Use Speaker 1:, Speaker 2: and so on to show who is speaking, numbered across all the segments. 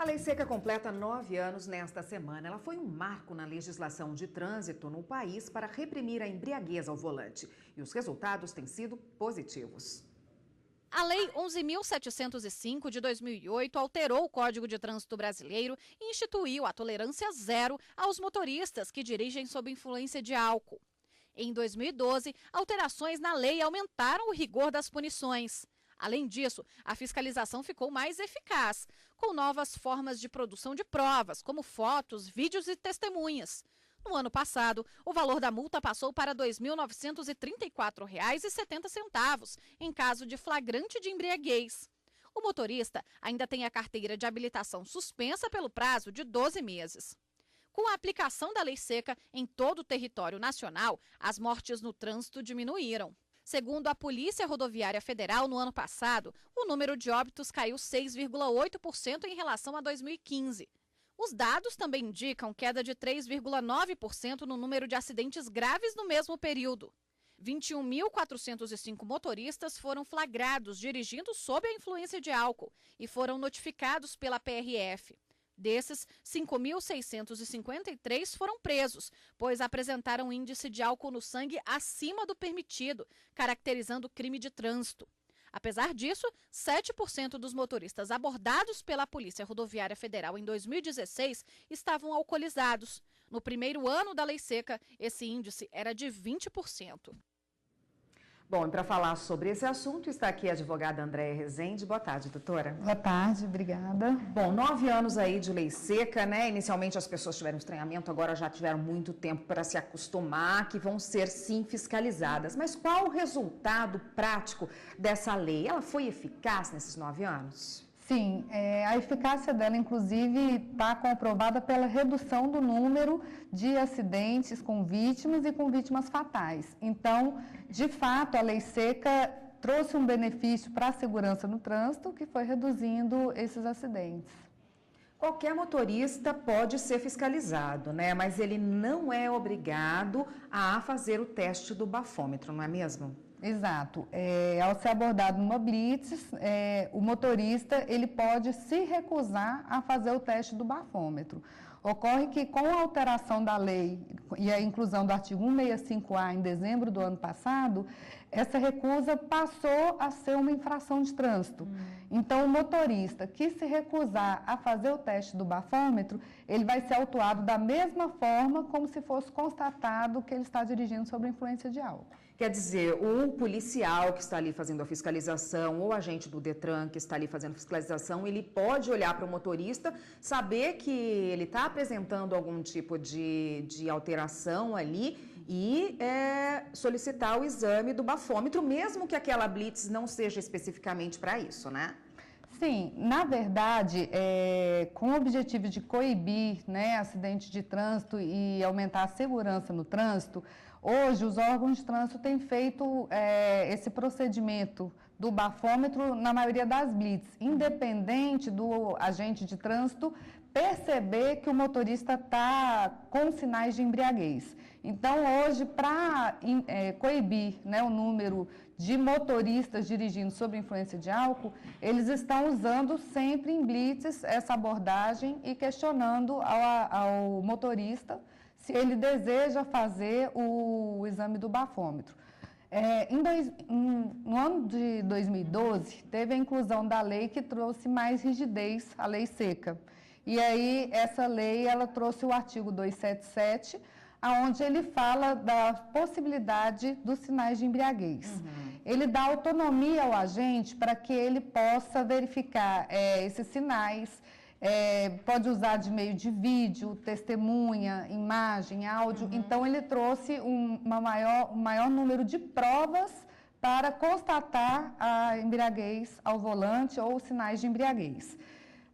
Speaker 1: A Lei Seca completa 9 anos nesta semana. Ela foi um marco na legislação de trânsito no país para reprimir a embriaguez ao volante. E os resultados têm sido positivos.
Speaker 2: A Lei 11.705 de 2008 alterou o Código de Trânsito Brasileiro e instituiu a tolerância zero aos motoristas que dirigem sob influência de álcool. Em 2012, alterações na lei aumentaram o rigor das punições. Além disso, a fiscalização ficou mais eficaz, com novas formas de produção de provas, como fotos, vídeos e testemunhas. No ano passado, o valor da multa passou para R$ 2.934,70 em caso de flagrante de embriaguez. O motorista ainda tem a carteira de habilitação suspensa pelo prazo de 12 meses. Com a aplicação da Lei Seca em todo o território nacional, as mortes no trânsito diminuíram. Segundo a Polícia Rodoviária Federal, no ano passado, o número de óbitos caiu 6,8% em relação a 2015. Os dados também indicam queda de 3,9% no número de acidentes graves no mesmo período. 21.405 motoristas foram flagrados dirigindo sob a influência de álcool e foram notificados pela PRF. Desses, 5.653 foram presos, pois apresentaram índice de álcool no sangue acima do permitido, caracterizando crime de trânsito. Apesar disso, 7% dos motoristas abordados pela Polícia Rodoviária Federal em 2016 estavam alcoolizados. No primeiro ano da Lei Seca, esse índice era de 20%.
Speaker 1: Bom, e para falar sobre esse assunto, está aqui a advogada Andréia Rezende. Boa tarde, doutora.
Speaker 3: Boa tarde, obrigada.
Speaker 1: Bom, 9 anos aí de Lei Seca, né? Inicialmente as pessoas tiveram estranhamento, agora já tiveram muito tempo para se acostumar, que vão ser sim fiscalizadas. Mas qual o resultado prático dessa lei? Ela foi eficaz nesses 9 anos?
Speaker 3: Sim, a eficácia dela, inclusive, está comprovada pela redução do número de acidentes com vítimas e com vítimas fatais. Então, de fato, a Lei Seca trouxe um benefício para a segurança no trânsito, que foi reduzindo esses acidentes.
Speaker 1: Qualquer motorista pode ser fiscalizado, né? Mas ele não é obrigado a fazer o teste do bafômetro, não é mesmo?
Speaker 3: Exato. Ao ser abordado numa blitz, o motorista ele pode se recusar a fazer o teste do bafômetro. Ocorre que com a alteração da lei e a inclusão do artigo 165A em dezembro do ano passado, essa recusa passou a ser uma infração de trânsito. Então, o motorista que se recusar a fazer o teste do bafômetro, ele vai ser autuado da mesma forma como se fosse constatado que ele está dirigindo sob influência de álcool.
Speaker 1: Quer dizer, o policial que está ali fazendo a fiscalização, ou o agente do Detran que está ali fazendo a fiscalização, ele pode olhar para o motorista, saber que ele está apresentando algum tipo de alteração ali e solicitar o exame do bafômetro, mesmo que aquela blitz não seja especificamente para isso, né?
Speaker 3: Sim, na verdade, com o objetivo de coibir, né, acidentes de trânsito e aumentar a segurança no trânsito, hoje os órgãos de trânsito têm feito esse procedimento do bafômetro na maioria das blitz, independente do agente de trânsito perceber que o motorista está com sinais de embriaguez. Então, hoje, para coibir, né, o número de motoristas dirigindo sob influência de álcool, eles estão usando sempre em blitzes essa abordagem e questionando ao motorista se ele deseja fazer o exame do bafômetro. No ano de 2012, teve a inclusão da lei que trouxe mais rigidez à Lei Seca. E aí, essa lei, ela trouxe o artigo 277, onde ele fala da possibilidade dos sinais de embriaguez. Ele dá autonomia ao agente para que ele possa verificar esses sinais, pode usar de meio de vídeo, testemunha, imagem, áudio. Então, ele trouxe um maior número de provas para constatar a embriaguez ao volante ou os sinais de embriaguez.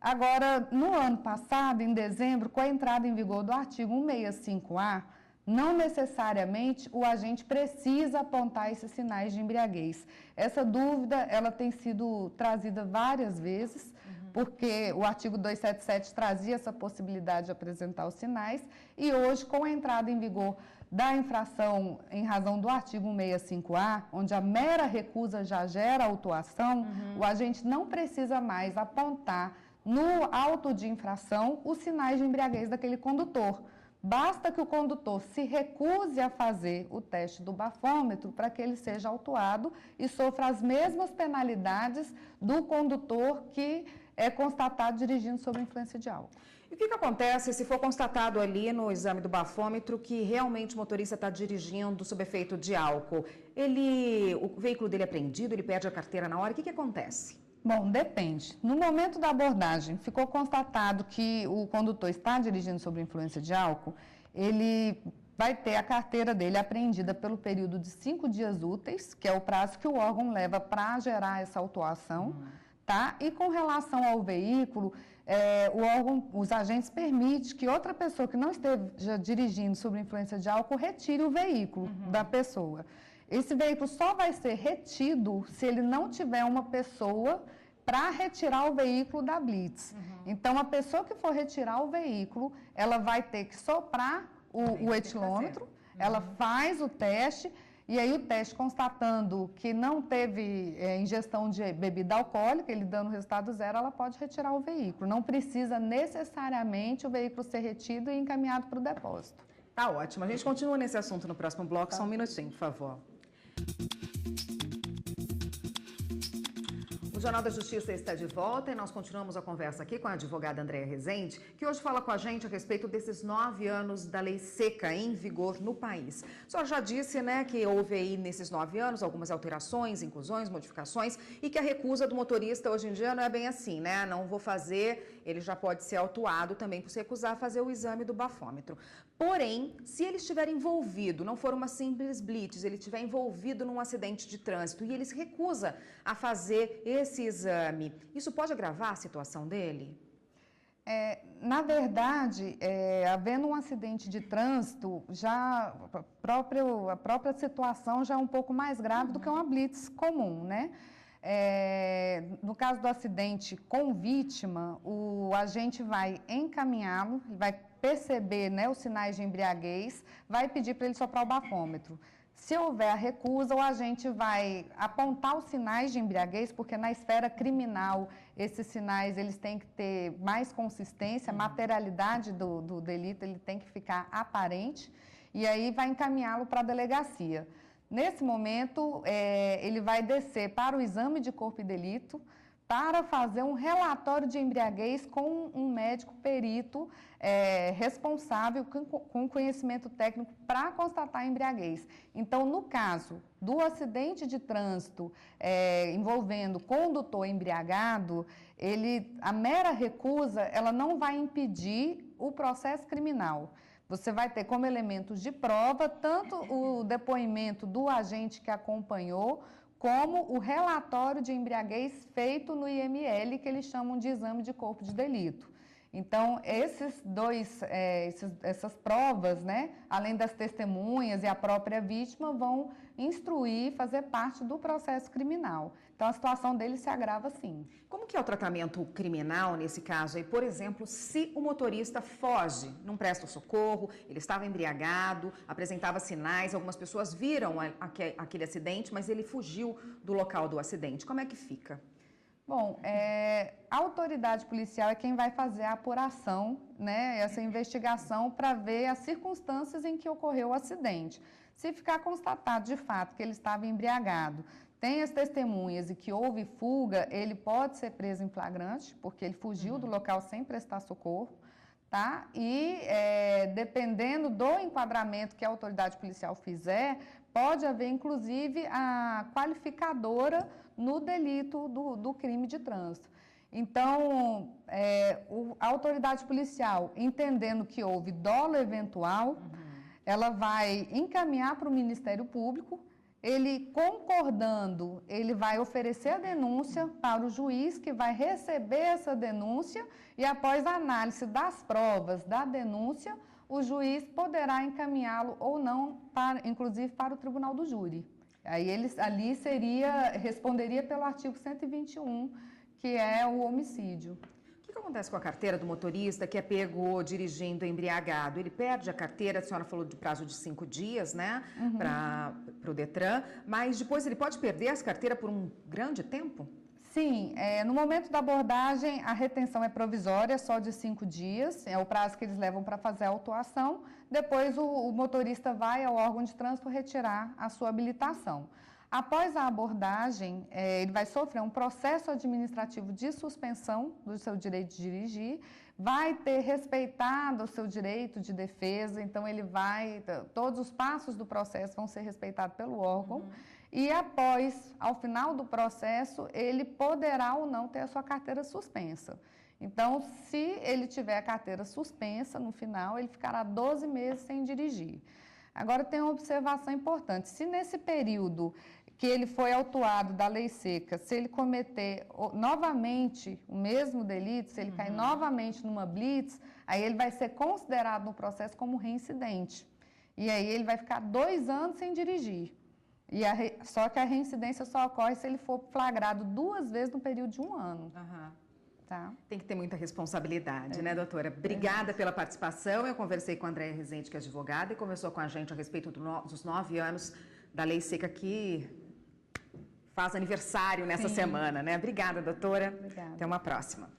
Speaker 3: Agora, no ano passado, em dezembro, com a entrada em vigor do artigo 165A, não necessariamente o agente precisa apontar esses sinais de embriaguez. Essa dúvida, ela tem sido trazida várias vezes, porque o artigo 277 trazia essa possibilidade de apresentar os sinais, e hoje, com a entrada em vigor da infração em razão do artigo 165A, onde a mera recusa já gera autuação, o agente não precisa mais apontar no auto de infração os sinais de embriaguez daquele condutor. Basta que o condutor se recuse a fazer o teste do bafômetro para que ele seja autuado e sofra as mesmas penalidades do condutor que é constatado dirigindo sob influência de álcool.
Speaker 1: E o que acontece se for constatado ali no exame do bafômetro que realmente o motorista está dirigindo sob efeito de álcool? O veículo dele é apreendido, ele perde a carteira na hora, o que acontece?
Speaker 3: Bom, depende. No momento da abordagem, ficou constatado que o condutor está dirigindo sob influência de álcool, ele vai ter a carteira dele apreendida pelo período de 5 dias úteis, que é o prazo que o órgão leva para gerar essa autuação, tá? E com relação ao veículo, o órgão, os agentes permitem que outra pessoa que não esteja dirigindo sob influência de álcool retire o veículo da pessoa. Esse veículo só vai ser retido se ele não tiver uma pessoa para retirar o veículo da blitz. Então, a pessoa que for retirar o veículo, ela vai ter que soprar o etilômetro, ela faz o teste, e aí o teste constatando que não teve ingestão de bebida alcoólica, ele dando resultado 0, ela pode retirar o veículo. Não precisa necessariamente o veículo ser retido e encaminhado para o depósito.
Speaker 1: Tá ótimo. A gente continua nesse assunto no próximo bloco. Só um minutinho, por favor. O Jornal da Justiça está de volta e nós continuamos a conversa aqui com a advogada Andréa Rezende, que hoje fala com a gente a respeito desses 9 anos da lei seca em vigor no país. A senhora já disse, né, que houve aí nesses 9 anos algumas alterações, inclusões, modificações e que a recusa do motorista hoje em dia não é bem assim, né? Não vou fazer, ele já pode ser autuado também por se recusar a fazer o exame do bafômetro. Porém, se ele estiver envolvido, não for uma simples blitz, ele estiver envolvido num acidente de trânsito e ele se recusa a fazer esse exame, isso pode agravar a situação dele?
Speaker 3: Na verdade, havendo um acidente de trânsito, já a própria situação já é um pouco mais grave do que uma blitz comum, né? No caso do acidente com vítima, o agente vai encaminhá-lo, vai perceber, né, os sinais de embriaguez, vai pedir para ele soprar o bafômetro. Se houver a recusa, o agente vai apontar os sinais de embriaguez, porque na esfera criminal esses sinais eles têm que ter mais consistência, a materialidade do delito ele tem que ficar aparente, e aí vai encaminhá-lo para a delegacia. Nesse momento, ele vai descer para o exame de corpo e delito para fazer um relatório de embriaguez com um médico perito responsável com conhecimento técnico para constatar a embriaguez. Então, no caso do acidente de trânsito envolvendo condutor embriagado, a mera recusa ela não vai impedir o processo criminal. Você vai ter como elementos de prova tanto o depoimento do agente que acompanhou, como o relatório de embriaguez feito no IML, que eles chamam de exame de corpo de delito. Então, essas provas, né, além das testemunhas e a própria vítima, vão instruir, fazer parte do processo criminal. Então, a situação dele se agrava sim.
Speaker 1: Como que é o tratamento criminal nesse caso aí? Por exemplo, se o motorista foge, não presta socorro, ele estava embriagado, apresentava sinais, algumas pessoas viram aquele acidente, mas ele fugiu do local do acidente. Como é que fica?
Speaker 3: Bom, a autoridade policial é quem vai fazer a apuração, né, essa investigação para ver as circunstâncias em que ocorreu o acidente. Se ficar constatado de fato que ele estava embriagado, tem as testemunhas e que houve fuga, ele pode ser preso em flagrante, porque ele fugiu do local sem prestar socorro, tá? E dependendo do enquadramento que a autoridade policial fizer, pode haver inclusive a qualificadora no delito do crime de trânsito. Então, a autoridade policial, entendendo que houve dolo eventual, ela vai encaminhar para o Ministério Público, ele concordando, ele vai oferecer a denúncia para o juiz que vai receber essa denúncia e após a análise das provas da denúncia, o juiz poderá encaminhá-lo ou não, inclusive para o tribunal do júri. Aí ele ali responderia pelo artigo 121, que é o homicídio.
Speaker 1: O que acontece com a carteira do motorista que é pego dirigindo embriagado? Ele perde a carteira, a senhora falou de prazo de 5 dias, né, para o Detran, mas depois ele pode perder essa carteira por um grande tempo?
Speaker 3: Sim, no momento da abordagem, a retenção é provisória, só de 5 dias, é o prazo que eles levam para fazer a autuação. Depois, o motorista vai ao órgão de trânsito retirar a sua habilitação. Após a abordagem, ele vai sofrer um processo administrativo de suspensão do seu direito de dirigir, vai ter respeitado o seu direito de defesa, então todos os passos do processo vão ser respeitados pelo órgão. E após, ao final do processo, ele poderá ou não ter a sua carteira suspensa. Então, se ele tiver a carteira suspensa, no final, ele ficará 12 meses sem dirigir. Agora, tem uma observação importante. Se nesse período que ele foi autuado da lei seca, se ele cometer novamente o mesmo delito, se ele cair novamente numa blitz, aí ele vai ser considerado no processo como reincidente. E aí ele vai ficar 2 anos sem dirigir. Só que a reincidência só ocorre se ele for flagrado 2 vezes no período de 1 ano. Tá?
Speaker 1: Tem que ter muita responsabilidade, né, doutora? Obrigada pela participação. Eu conversei com a Andréia Rezende, que é advogada, e conversou com a gente a respeito dos 9 anos da lei seca que faz aniversário nessa semana, né? Obrigada, doutora.
Speaker 3: Obrigada.
Speaker 1: Até uma próxima.